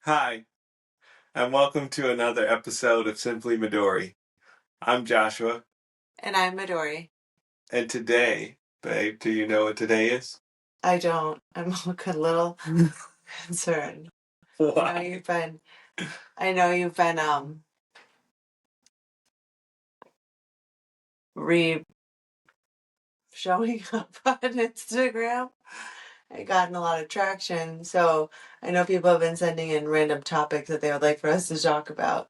Hi, and welcome to another episode of Simply Midori. I'm Joshua, And I'm Midori. and today, babe, do you know what today is? I don't. I'm a little concerned. I know Why? you've been re showing up on Instagram. I gotten a lot of traction. So I know people have been sending in random topics that they would like for us to talk about.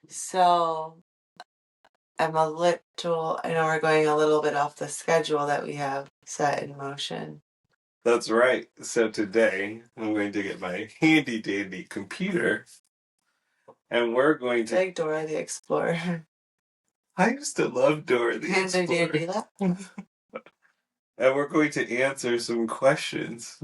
So I know we're going a little bit off the schedule that we have set in motion. That's right. So today, I'm going to get my handy dandy computer, and we're going to. Like Dora the Explorer. I used to love Dora the Handy dandy Explorer. And we're going to answer some questions.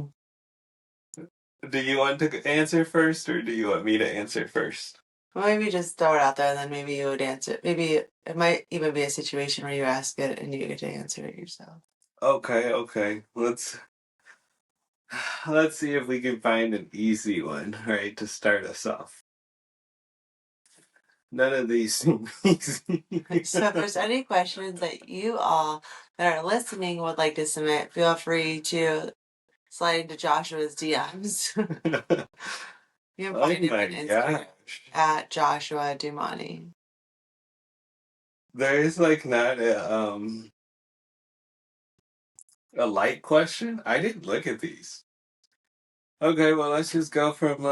Do you want to answer first, or do you want me to answer first? Well, maybe just throw it out there and then maybe you would answer. Maybe it might even be a situation where you ask it and you get to answer it yourself. Okay. Let's see if we can find an easy one, right, to start us off. None of these seem easy. So if there's any questions that you all that are listening would like to submit, feel free to slide into Joshua's DMs. You can Oh find him my on Instagram gosh. at Joshua Dumani. There is like not a light question. I didn't look at these. Okay, well let's just go from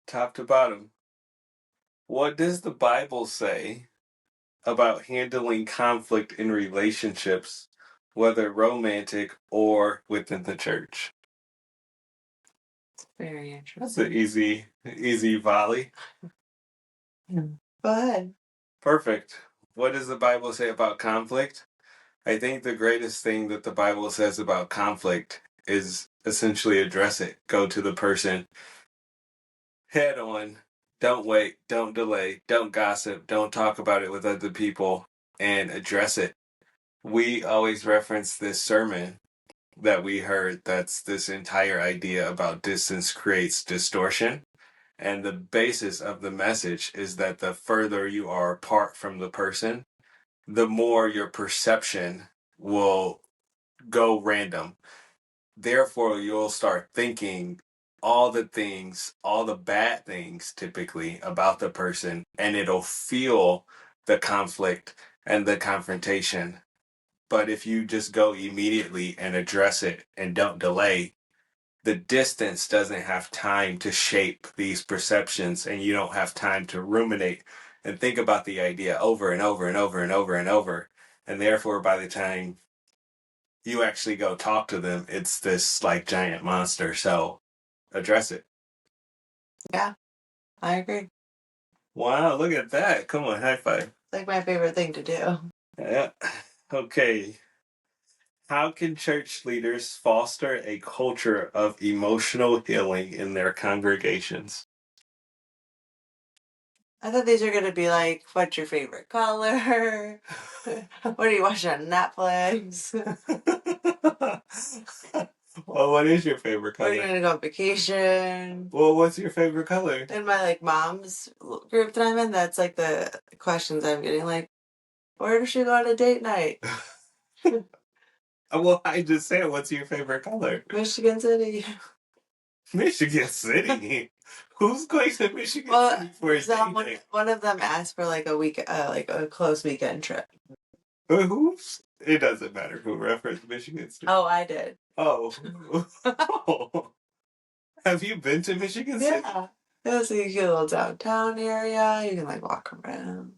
top to bottom. What does the Bible say about handling conflict in relationships, whether romantic or within the church? Very That's an interesting. easy volley. Go ahead. Perfect. What does the Bible say about conflict? I think the greatest thing that the Bible says about conflict is essentially address it. Go to the person head on. Don't wait. Don't delay. Don't gossip. Don't talk about it with other people and address it. We always reference this sermon that we heard that's this entire idea about distance creates distortion. And the basis of the message is that the further you are apart from the person, the more your perception will go random. Therefore, you'll start thinking all the things, all the bad things typically about the person, and it'll feel the conflict and the confrontation. But if you just go immediately and address it and don't delay, the distance doesn't have time to shape these perceptions, and you don't have time to ruminate and think about the idea over and over and over and over and over. And therefore, by the time you actually go talk to them, it's this like giant monster. So address it. Yeah, I agree. Wow, look at that. Come on, high five. It's like my favorite thing to do. Yeah. Okay. How can church leaders foster a culture of emotional healing in their congregations? I thought these were gonna be like, what's your favorite color? What are you watching on Netflix? Well, what is your favorite Where are you color? gonna go on vacation? Well, what's your favorite color? In my like mom's group that I'm in, that's like the questions I'm getting. Like, where does she go on a date night? Well, I just said, what's your favorite color? Michigan City. Michigan City. Who's going to Michigan Well, City for a so date night? one of them asked for like a week, like a close weekend trip. Who's? It doesn't matter who referenced Michigan City. Oh, I did. Oh. Oh. Have you been to Michigan City? Yeah. It was like a cute little downtown area. You can like walk around.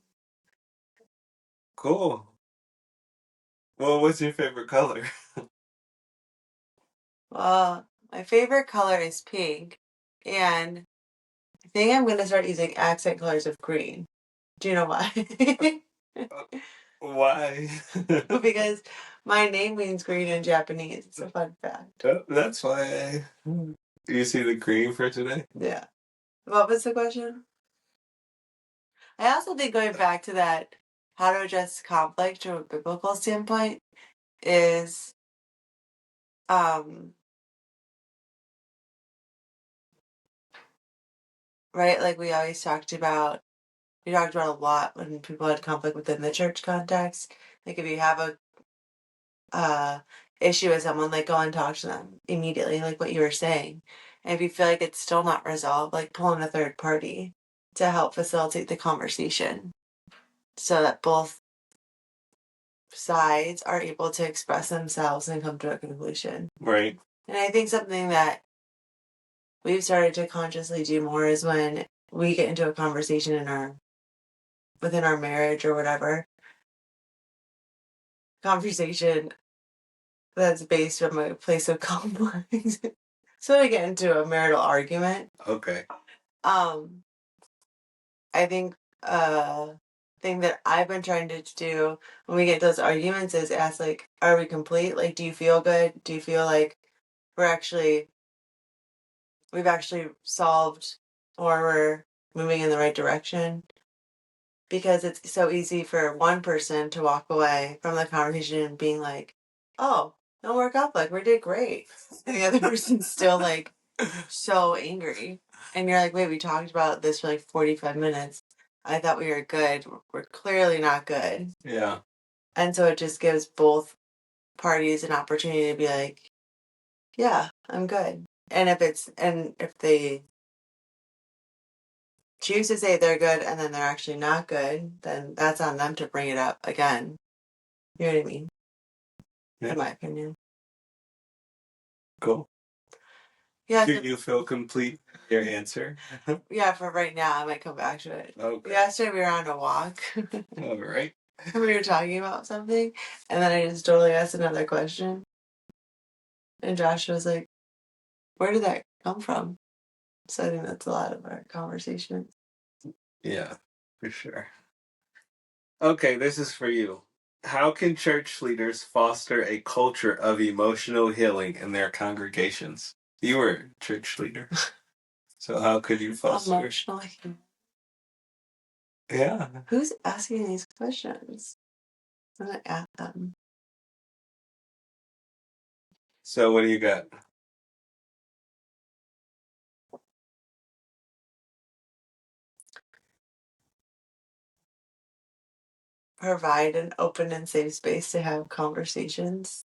Cool. Well, what's your favorite color? Well, my favorite color is pink, and I think I'm gonna start using accent colors of green. Do you know why? Why? Because my name means green in Japanese. It's a fun fact. That's why. You see the green for today? Yeah. What was the question? I also think going back to that, how to address conflict from a biblical standpoint is um right? Like we talked about a lot when people had conflict within the church context. Like if you have a issue with someone, like go and talk to them immediately, like what you were saying. And if you feel like it's still not resolved, like pull in a third party to help facilitate the conversation so that both sides are able to express themselves and come to a conclusion. Right. And I think something that we've started to consciously do more is when we get into a conversation within our marriage or whatever conversation that's based from a place of conflict. So we get into a marital argument. Okay. I think thing that I've been trying to do when we get those arguments is ask like, are we complete? Like, do you feel good? Do you feel like we've actually solved or we're moving in the right direction? Because it's so easy for one person to walk away from the conversation being like, oh, no more conflict, we did great. And the other person's still like so angry. And you're like, wait, we talked about this for like 45 minutes. I thought we were good. We're clearly not good. Yeah. And so it just gives both parties an opportunity to be like, yeah, I'm good. And if they choose to say they're good and then they're actually not good, then that's on them to bring it up again. You know what I mean? Yeah. In my opinion. Cool. Yeah. Do you feel complete your answer? Yeah, for right now, I might come back to it. Okay. Yesterday we were on a walk. All right. We were talking about something, and then I just totally asked another question. And Josh was like, where did that come from? So I think that's a lot of our conversation. Yeah, for sure. Okay, this is for you. How can church leaders foster a culture of emotional healing in their congregations? You were a church leader. So how could you foster? Emotional healing. Yeah. Who's asking these questions? I'm gonna ask them. So what do you got? Provide an open and safe space to have conversations.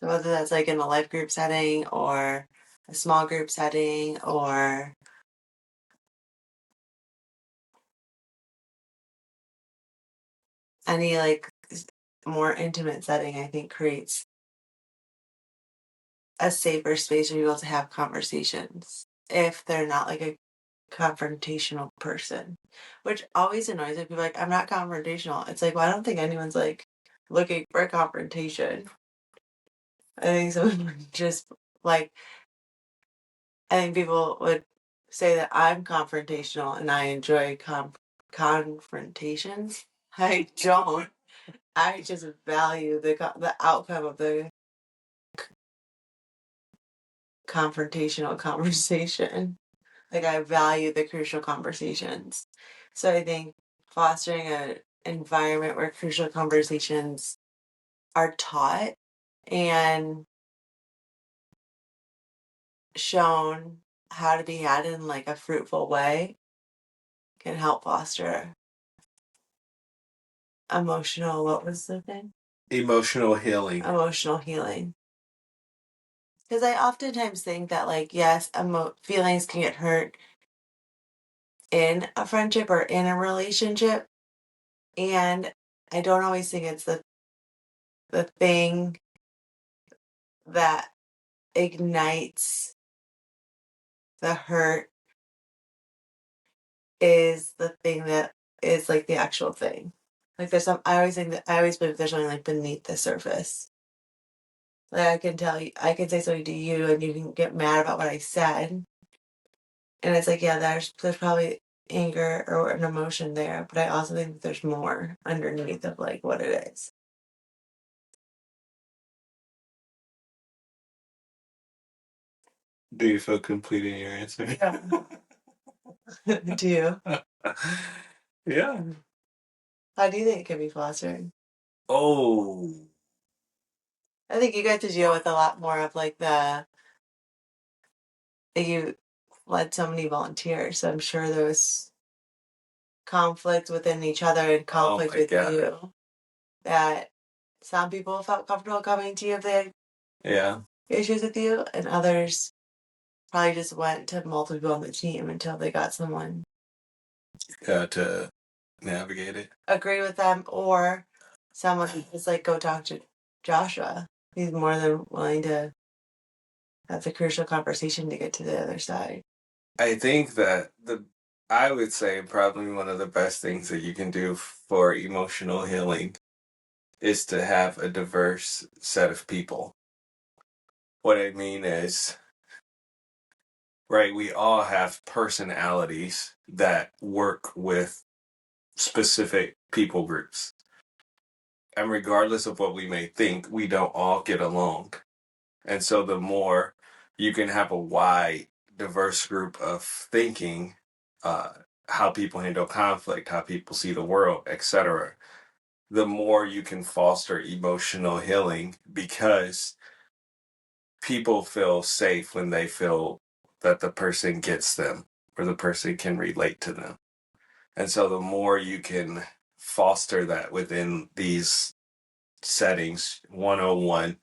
So whether that's like in a life group setting or a small group setting or any like more intimate setting, I think creates a safer space for people to have conversations if they're not like a confrontational person, which always annoys me. People are like, I'm not confrontational. It's like, well, I don't think anyone's like looking for a confrontation. I think someone just like, I think people would say that I'm confrontational and I enjoy confrontations. I don't. I just value the outcome of the confrontational conversation. Like I value the crucial conversations. So I think fostering an environment where crucial conversations are taught and shown how to be had in like a fruitful way can help foster what was the thing? Emotional healing. Emotional healing. Because I oftentimes think that like, yes, feelings can get hurt in a friendship or in a relationship. And I don't always think it's the thing that ignites the hurt is the thing that is like the actual thing. Like I always think that I always believe there's something like beneath the surface. Like I can say something to you and you can get mad about what I said. And it's like, yeah, there's probably anger or an emotion there, but I also think that there's more underneath of like what it is. Do you feel complete in your answer? Yeah. Do you? Yeah. How do you think it can be fostered? Oh. I think you get to deal with a lot more of like you led so many volunteers. So I'm sure there was conflict within each other and conflict my with God. you that some people felt comfortable coming to you if they had Yeah. issues with you, and others probably just went to multiple people on the team until they got someone To navigate it. agree with them, or someone just like go talk to Joshua. He's more than willing to have the crucial conversation to get to the other side. I think that I would say probably one of the best things that you can do for emotional healing is to have a diverse set of people. What I mean is, right, we all have personalities that work with specific people groups. And regardless of what we may think, we don't all get along. And so the more you can have a wide, diverse group of thinking, uh, how people handle conflict, how people see the world, etc., the more you can foster emotional healing because people feel safe when they feel that the person gets them or the person can relate to them. And so the more you can foster that within these settings, 101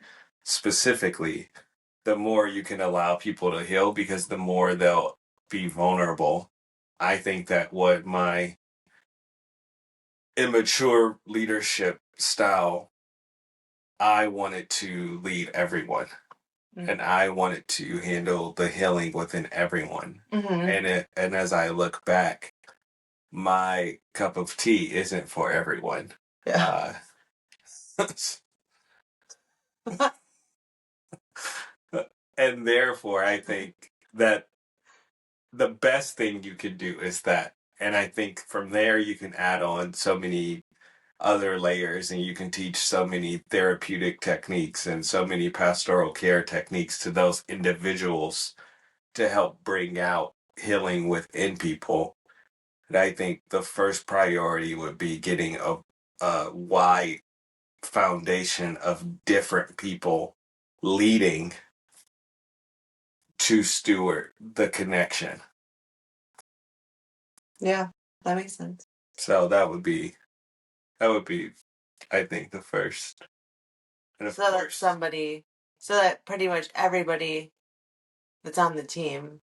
specifically, the more you can allow people to heal because the more they'll be vulnerable. I think that what my immature leadership style, I wanted to lead everyone. And I wanted to handle the healing within everyone. Mm-hmm. And as I look back, my cup of tea isn't for everyone. Yeah. And therefore, I think that the best thing you can do is that. And I think from there, you can add on so many other layers and you can teach so many therapeutic techniques and so many pastoral care techniques to those individuals to help bring out healing within people. And I think the first priority would be getting a wide foundation of different people leading to steward the connection. Yeah, that makes sense. So that would be, I think, the first. And of So that course, so that pretty much everybody that's on the team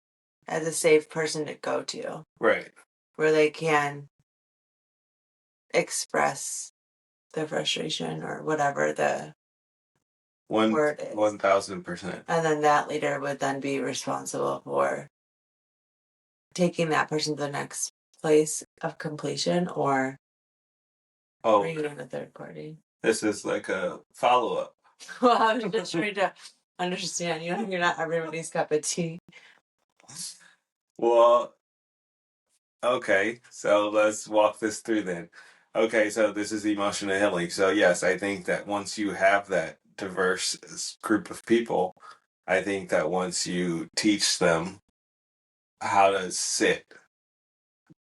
has a safe person to go to right. where they can express their frustration or whatever the word is. 1,000%. And then that leader would then be responsible for taking that person to the next place of completion or bringing in a third party. This is like a follow-up. Well, I was just trying to understand. You're not everybody's cup of tea. Well, okay, so let's walk this through then. Okay, so this is emotional healing. So yes, I think that once you have that diverse group of people, I think that once you teach them how to sit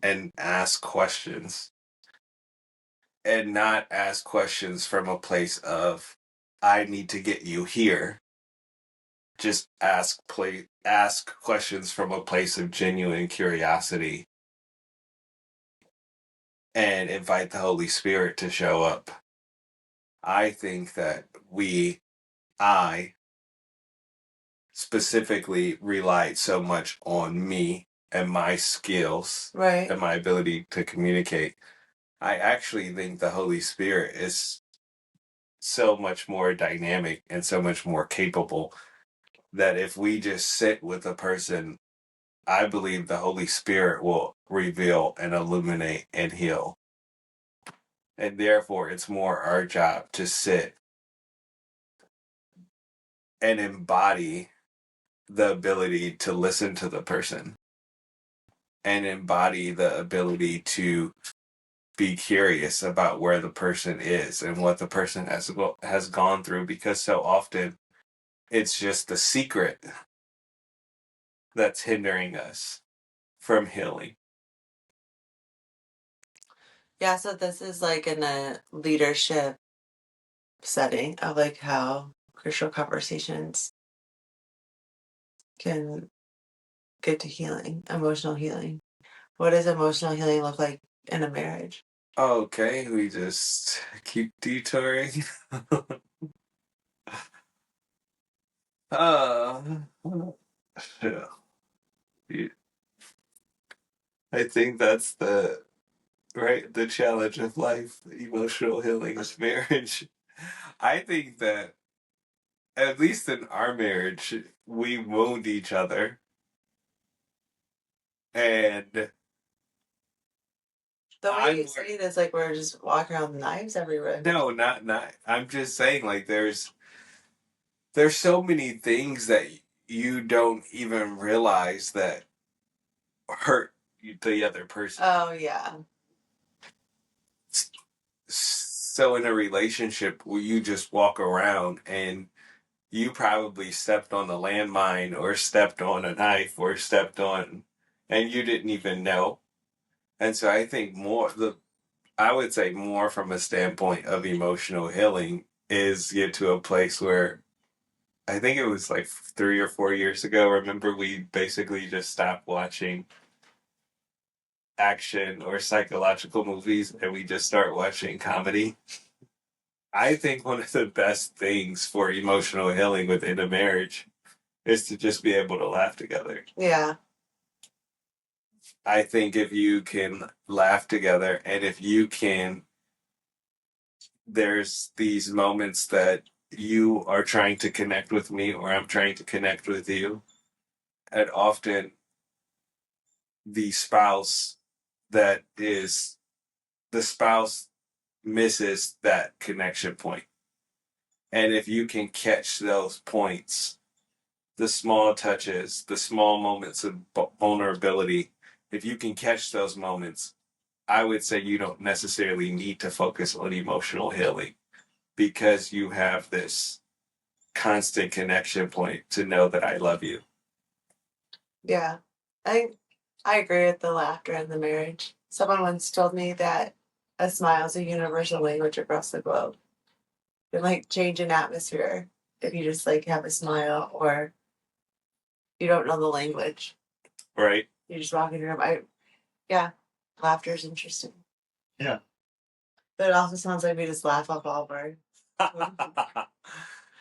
and ask questions and not ask questions from a place of I need to get you here. Just ask questions from a place of genuine curiosity and invite the Holy Spirit to show up. I think that I specifically relied so much on me and my skills Right. and my ability to communicate. I actually think the Holy Spirit is so much more dynamic and so much more capable that if we just sit with a person, I believe the Holy Spirit will reveal and illuminate and heal. And therefore, it's more our job to sit and embody the ability to listen to the person and embody the ability to be curious about where the person is and what the person has gone through, because so often it's just the secret that's hindering us from healing. Yeah, so this is like in a leadership setting of like how crucial conversations can get to healing, emotional healing. What does emotional healing look like in a marriage? Okay, we just keep detouring. uh, yeah. I think that's the challenge of life, emotional healing is marriage. I think that at least in our marriage, we wound each other, and The way I'm you say it is like we're just walking around with knives everywhere. no, not. I'm just saying, like there's so many things that you don't even realize that hurt the other person. Oh yeah. So in a relationship where you just walk around and you probably stepped on a landmine or stepped on a knife or stepped on and you didn't even know. And so I think I would say more from a standpoint of emotional healing is get to a place where I think it was like 3 or 4 years ago. Remember, we basically just stopped watching action or psychological movies and we just start watching comedy. I think one of the best things for emotional healing within a marriage is to just be able to laugh together. Yeah. I think if you can laugh together and if you can, there's these moments that you are trying to connect with me or I'm trying to connect with you. And often the spouse that is the spouse misses that connection point. And if you can catch those points, the small touches, the small moments of vulnerability, if you can catch those moments, I would say you don't necessarily need to focus on emotional healing because you have this constant connection point to know that I love you. Yeah. I agree with the laughter in the marriage. Someone once told me that a smile is a universal language across the globe. It like change an atmosphere if you just like have a smile or you don't know the language. Right? You just walk in your room. Yeah, laughter is interesting. Yeah. But it also sounds like we just laugh off all words.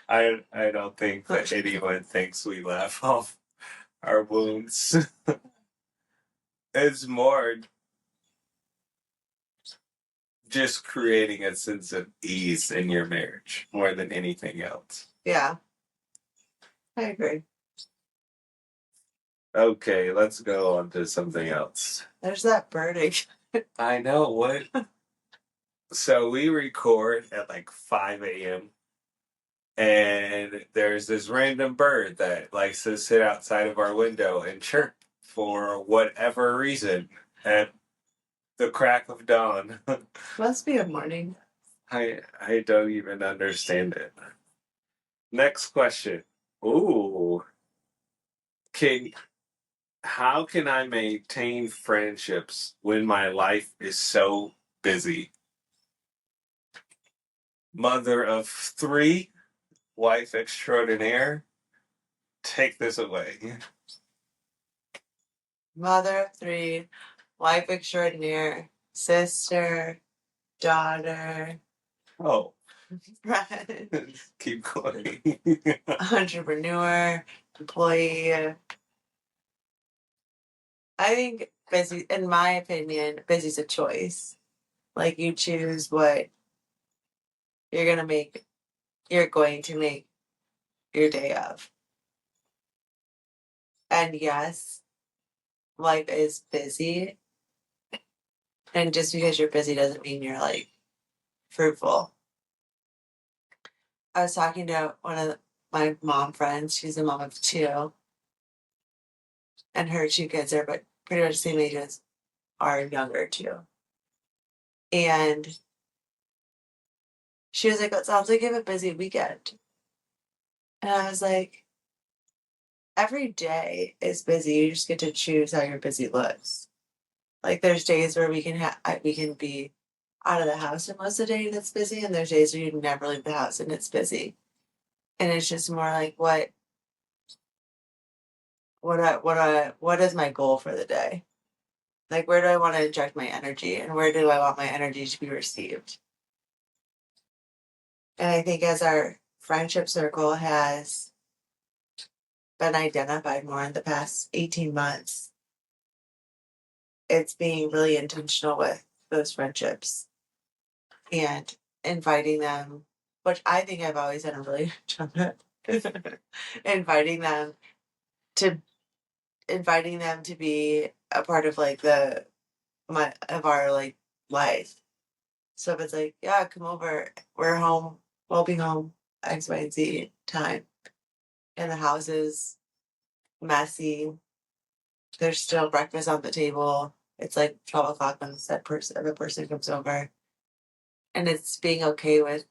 I don't think that anyone thinks we laugh off our wounds. It's more just creating a sense of ease in your marriage more than anything else. Yeah, I agree. Okay, let's go on to something else. There's that birding. I know what. So we record at like 5 a.m. and there's this random bird that likes to sit outside of our window and chirp for whatever reason at the crack of dawn. Must be a morning. I don't even understand it. Next question. Ooh, can how can I maintain friendships when my life is so busy? Mother of three, wife extraordinaire, take this away. Mother of three, wife extraordinaire, sister, daughter, Oh, friend, keep going. entrepreneur, employee. I think busy, in my opinion, busy's a choice. Like you choose what you're gonna make, you're going to make your day of. And yes, life is busy. And just because you're busy doesn't mean you're like fruitful. I was talking to one of my mom friends. She's a mom of two, and her two kids are but pretty much the same age as our younger two. And she was like, "It sounds like you have a busy weekend." And I was like, "Every day is busy. You just get to choose how your busy looks. Like there's days where we can be out of the house and most of the day and it's busy, and there's days where you never leave the house and it's busy. And it's just more like what is my goal for the day? Like, where do I want to inject my energy, and where do I want my energy to be received? And I think as our friendship circle has been identified more in the past 18 months, it's being really intentional with those friendships and inviting them, which I think I've always done a really good job at, inviting them to be a part of like our like life. So if it's like, yeah, come over, we're home, we'll be home X, Y, and Z time. And the house is messy. There's still breakfast on the table. It's like 12 o'clock when the person comes over. And it's being okay with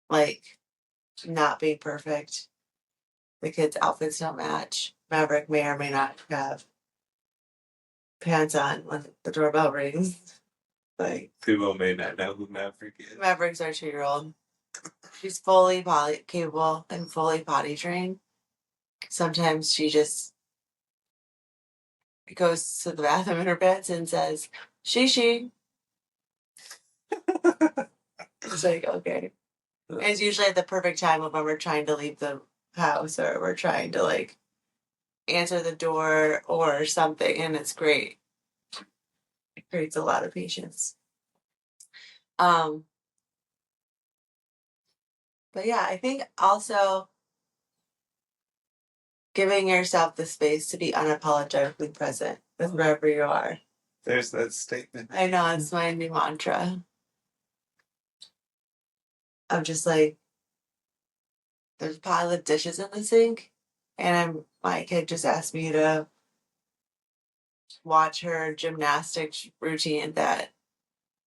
like not being perfect. The kids' outfits don't match. Maverick may or may not have pants on when the doorbell rings. Like, People may not know who Maverick is. Maverick's our 2-year-old. She's fully potty capable and fully potty trained. Sometimes she just goes to the bathroom in her pants and says, she. It's like, okay. And it's usually at the perfect time of when we're trying to leave the house or we're trying to like answer the door or something, and it's great. It creates a lot of patience. Um, but yeah, I think also giving yourself the space to be unapologetically present with wherever you are. There's that statement. I know, it's my new mantra. I'm just like, there's a pile of dishes in the sink, and my kid just asked me to watch her gymnastics routine that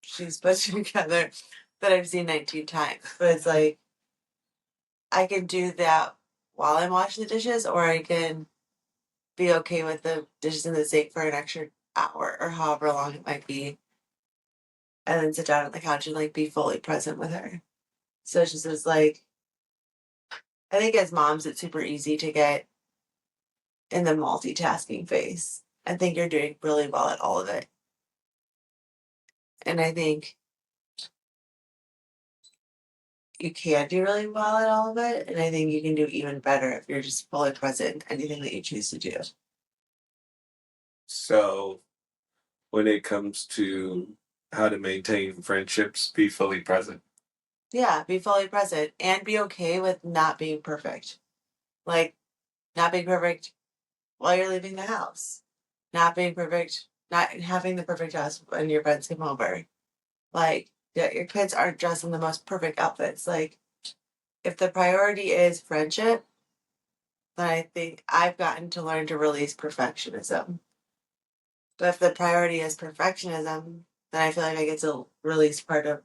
she's put together that I've seen 19 times. But it's like, I can do that while I'm washing the dishes, or I can be okay with the dishes in the sink for an extra hour or however long it might be, and then sit down on the couch and like be fully present with her. So it's just like, I think as moms, it's super easy to get in the multitasking phase. I think you're doing really well at all of it. And I think you can do really well at all of it. And I think you can do even better if you're just fully present in anything that you choose to do. So, when it comes to how to maintain friendships, be fully present. Yeah, be fully present and be okay with not being perfect. Like, not being perfect while you're leaving the house, not being perfect, not having the perfect house when your friends come over. Like, yeah, your kids aren't dressed in the most perfect outfits. Like, if the priority is friendship, then I think I've gotten to learn to release perfectionism. But if the priority is perfectionism, then I feel like I get to release part of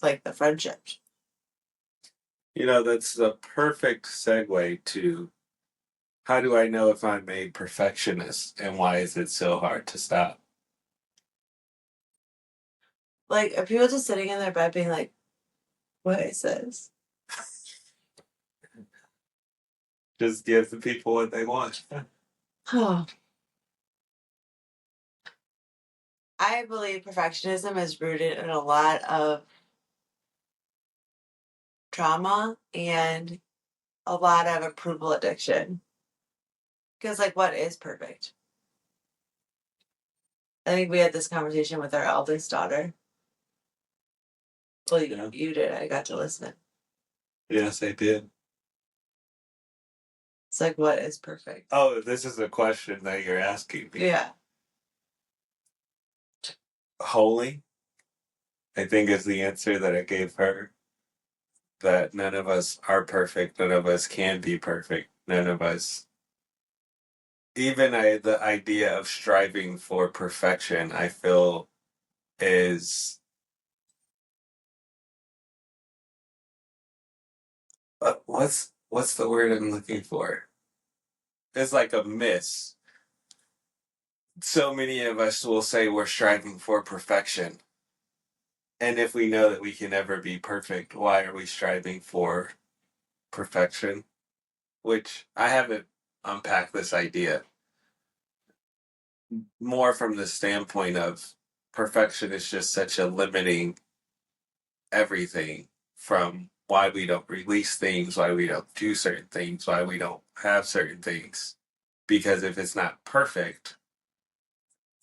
like the friendship. That's a perfect segue to how do I know if I'm a perfectionist and why is it so hard to stop? Like, are people just sitting in their bed being like, what is this? Just give the people what they want. Oh. I believe perfectionism is rooted in a lot of trauma and a lot of approval addiction. Because, like, what is perfect? I think we had this conversation with our eldest daughter. Well, Yeah. you did. I got to listen. Yes, I did. It's like, what is perfect? Oh, this is a question that you're asking me. Yeah. Holy, I think is the answer that I gave her. That none of us are perfect. None of us can be perfect. None of us. Even the idea of striving for perfection, I feel is what's the word I'm looking for? It's like a miss. So many of us will say we're striving for perfection. And if we know that we can never be perfect, why are we striving for perfection? Which I haven't unpack this idea more from the standpoint of perfection is just such a limiting everything from why we don't release things, why we don't do certain things, why we don't have certain things. Because if it's not perfect,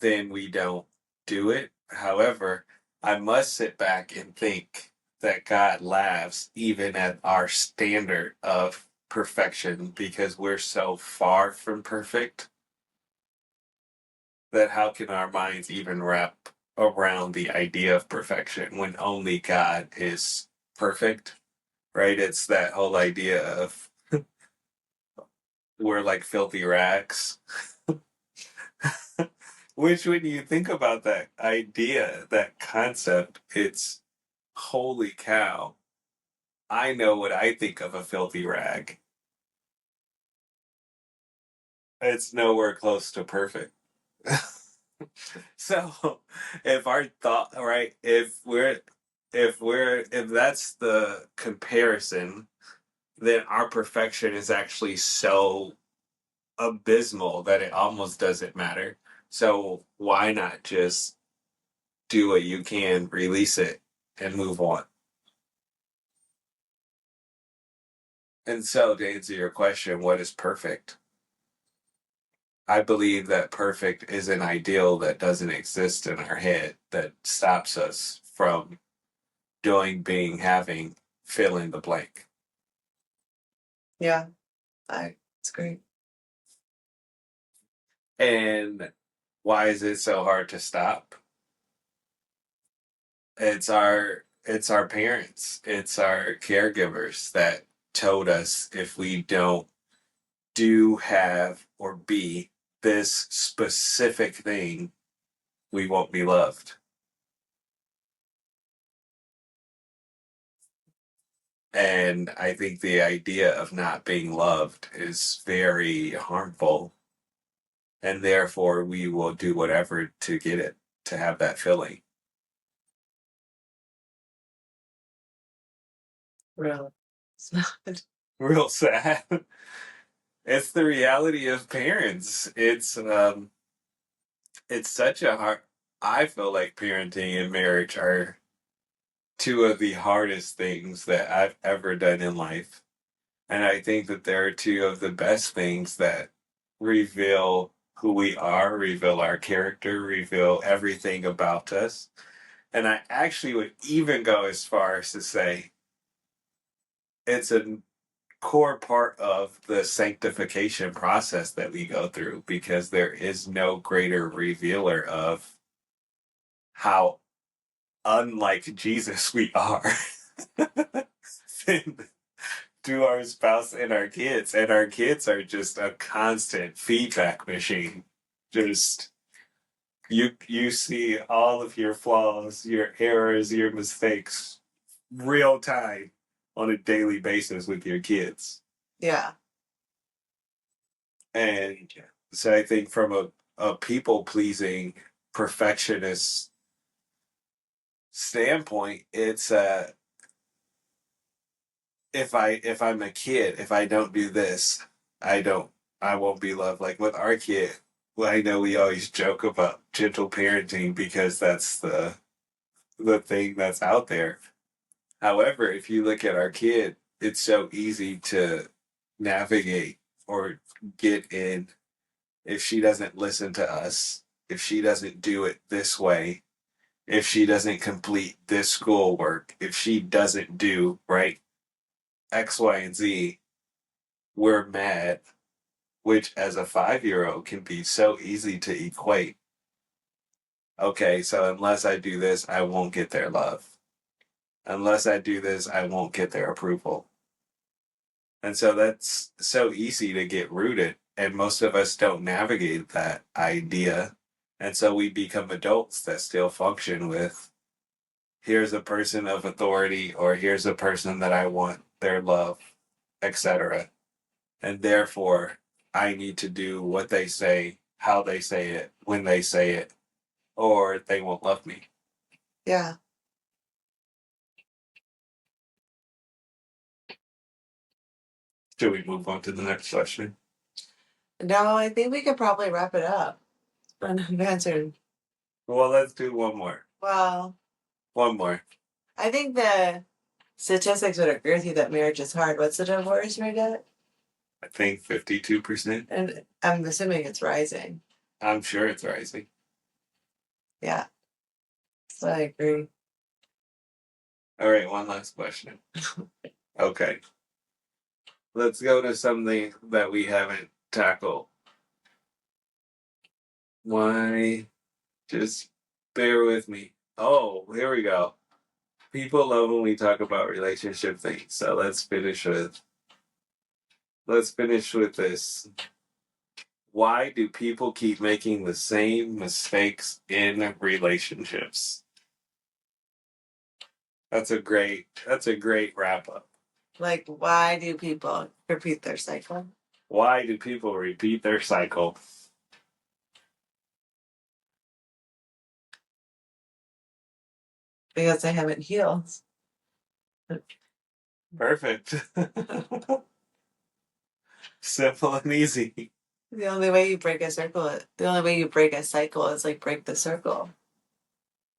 then we don't do it. However, I must sit back and think that God laughs even at our standard of perfection because we're so far from perfect that how can our minds even wrap around the idea of perfection when only God is perfect, right? It's that whole idea of we're like filthy rags. Which, when you think about that idea, that concept, it's holy cow. I know what I think of a filthy rag. It's nowhere close to perfect. So, if our thought, right, if that's the comparison, then our perfection is actually so abysmal that it almost doesn't matter. So, why not just do what you can, release it, and move on? And so, to answer your question, what is perfect? I believe that perfect is an ideal that doesn't exist in our head that stops us from doing, being, having, fill in the blank. Yeah, it's great. And why is it so hard to stop? It's our parents, it's our caregivers that told us if we don't do, have, or be this specific thing, we won't be loved. And I think the idea of not being loved is very harmful. And therefore, we will do whatever to get it, to have that feeling. Really. It's not. Real sad. It's the reality of parents. It's such a hard. I feel like parenting and marriage are two of the hardest things that I've ever done in life. And I think that they're two of the best things that reveal who we are, reveal our character, reveal everything about us. And I actually would even go as far as to say it's a core part of the sanctification process that we go through because there is no greater revealer of how unlike Jesus we are than to our spouse and our kids. And our kids are just a constant feedback machine. Just you see all of your flaws, your errors, your mistakes real time on a daily basis with your kids. Yeah. And so I think from a people pleasing perfectionist standpoint, it's if I'm a kid, if I don't do this, I don't I won't be loved. Like with our kid, well, I know we always joke about gentle parenting because that's the thing that's out there. However, if you look at our kid, it's so easy to navigate or get in if she doesn't listen to us, if she doesn't do it this way, if she doesn't complete this schoolwork, if she doesn't do right X, Y, and Z, we're mad, which as a 5-year old can be so easy to equate. Okay, so unless I do this, I won't get their love. Unless I do this, I won't get their approval. And so that's so easy to get rooted. And most of us don't navigate that idea. And so we become adults that still function with here's a person of authority or here's a person that I want their love, etc. And therefore, I need to do what they say, how they say it, when they say it, or they won't love me. Yeah. Should we move on to the next question? No, I think we could probably wrap it up. And I've answered. Well, let's do one more. Well, One more. I think the statistics would agree with you that marriage is hard. What's the divorce rate at? I think 52%. And I'm assuming it's rising. I'm sure it's rising. Yeah. So I agree. All right, one last question. Okay. Let's go to something that we haven't tackled. Why? Just bear with me. Oh, here we go. People love when we talk about relationship things. So let's finish with this. Why do people keep making the same mistakes in relationships? That's a great wrap up. Like, why do people repeat their cycle? Why do people repeat their cycle? Because they haven't healed. Perfect. Simple and easy. The only way you break a cycle is like break the circle.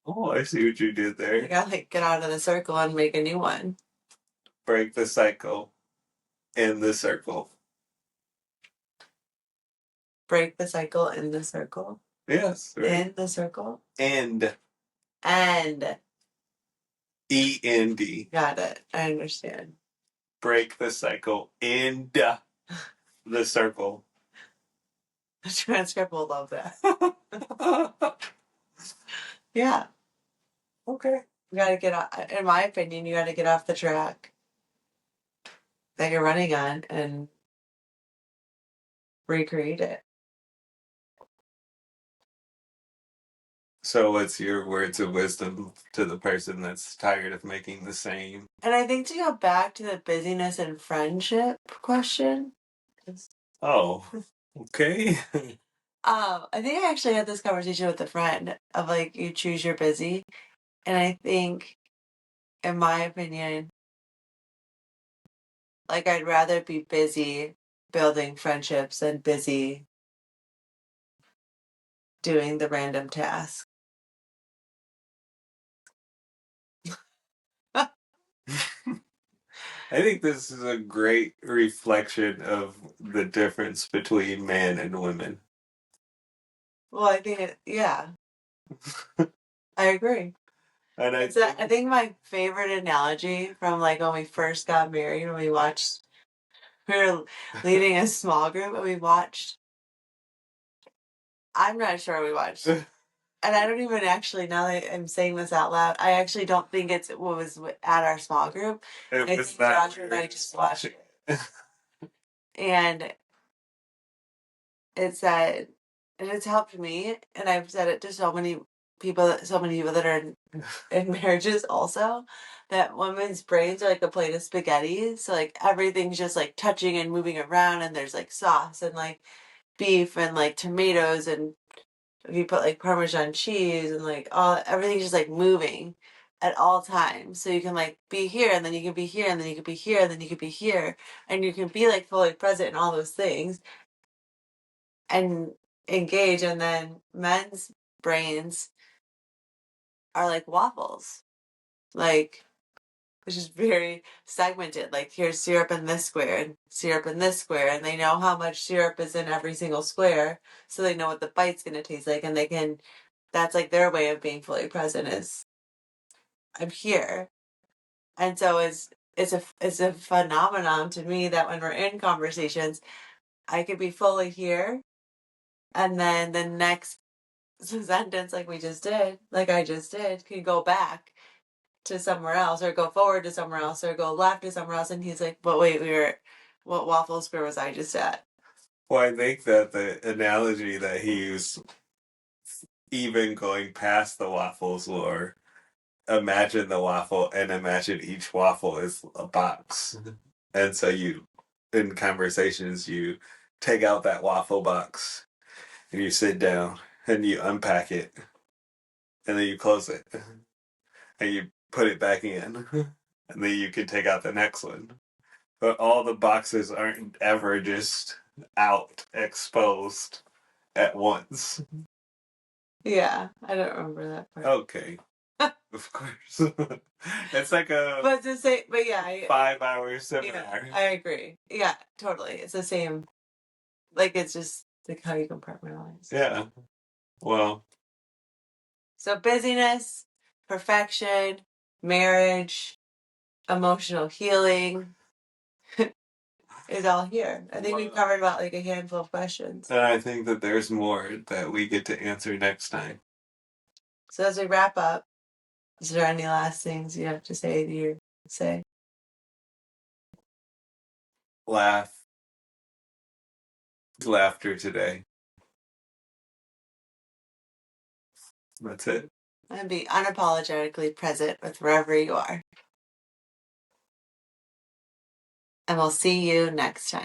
Oh, I see what you did You there. gotta like get out of the circle and make a new one. Break the cycle in the circle. Break the cycle in the circle. Yes. Right. In the circle. And And END. got it. I understand. Break the cycle in the circle. The transcript will love that. Yeah. Okay. You gotta get off, in my opinion, you gotta get off the track that you're running on and recreate it. So what's your words of wisdom to the person that's tired of making the same? And I think to go back to the busyness and friendship question. Oh, okay. I think I actually had this conversation with a friend of like you choose your busy. And I think, in my opinion, like I'd rather be busy building friendships than busy doing the random task. I think this is a great reflection of the difference between men and women. Well, I think yeah, I agree. And I I think my favorite analogy from like when we first got married, when we were leading a small group and we watched, I'm not sure we watched, and I don't even actually, now that I'm saying this out loud, I actually don't think it's what was at our small group. it I was think not Joshua and I just watched it. And it said, and it's helped me, and I've said it to so many people that are in marriages also, that women's brains are like a plate of spaghetti. So like everything's just like touching and moving around, and there's like sauce and like beef and like tomatoes, and if you put like Parmesan cheese and like all everything's just like moving at all times. So you can like be here and then you can be here and then you can be here and then you can be here, and you can be like fully present in all those things and engage. And then men's brains are like waffles, like which is very segmented. Like here's syrup in this square and syrup in this square, and they know how much syrup is in every single square, so they know what the bite's gonna taste like, and they can. That's like their way of being fully present is I'm here, and so it's a phenomenon to me that when we're in conversations, I could be fully here, and then the next sentence, like we just did, like I just did, can go back to somewhere else or go forward to somewhere else or go left to somewhere else, and he's like, but wait, what waffle square was I just at? Well, I think that the analogy that he used, even going past the waffles, or imagine the waffle and imagine each waffle is a box. And so in conversations, you take out that waffle box and you sit down and you unpack it and then you close it and you put it back in and then you can take out the next one. But all the boxes aren't ever just out, exposed at once. Yeah, I don't remember that part. Okay. Of course. It's like a But to say, but yeah, 5-hour seminar. Yeah, I agree. Yeah, totally. It's the same. Like, it's just like how you compartmentalize. Yeah. Well, So busyness, perfection, marriage, emotional healing is all here. I think we covered about like a handful of questions. and I think that there's more that we get to answer next time. So as we wrap up, is there any last things you have to say to your say? Laughter today. That's it. And be unapologetically present with wherever you are. And we'll see you next time.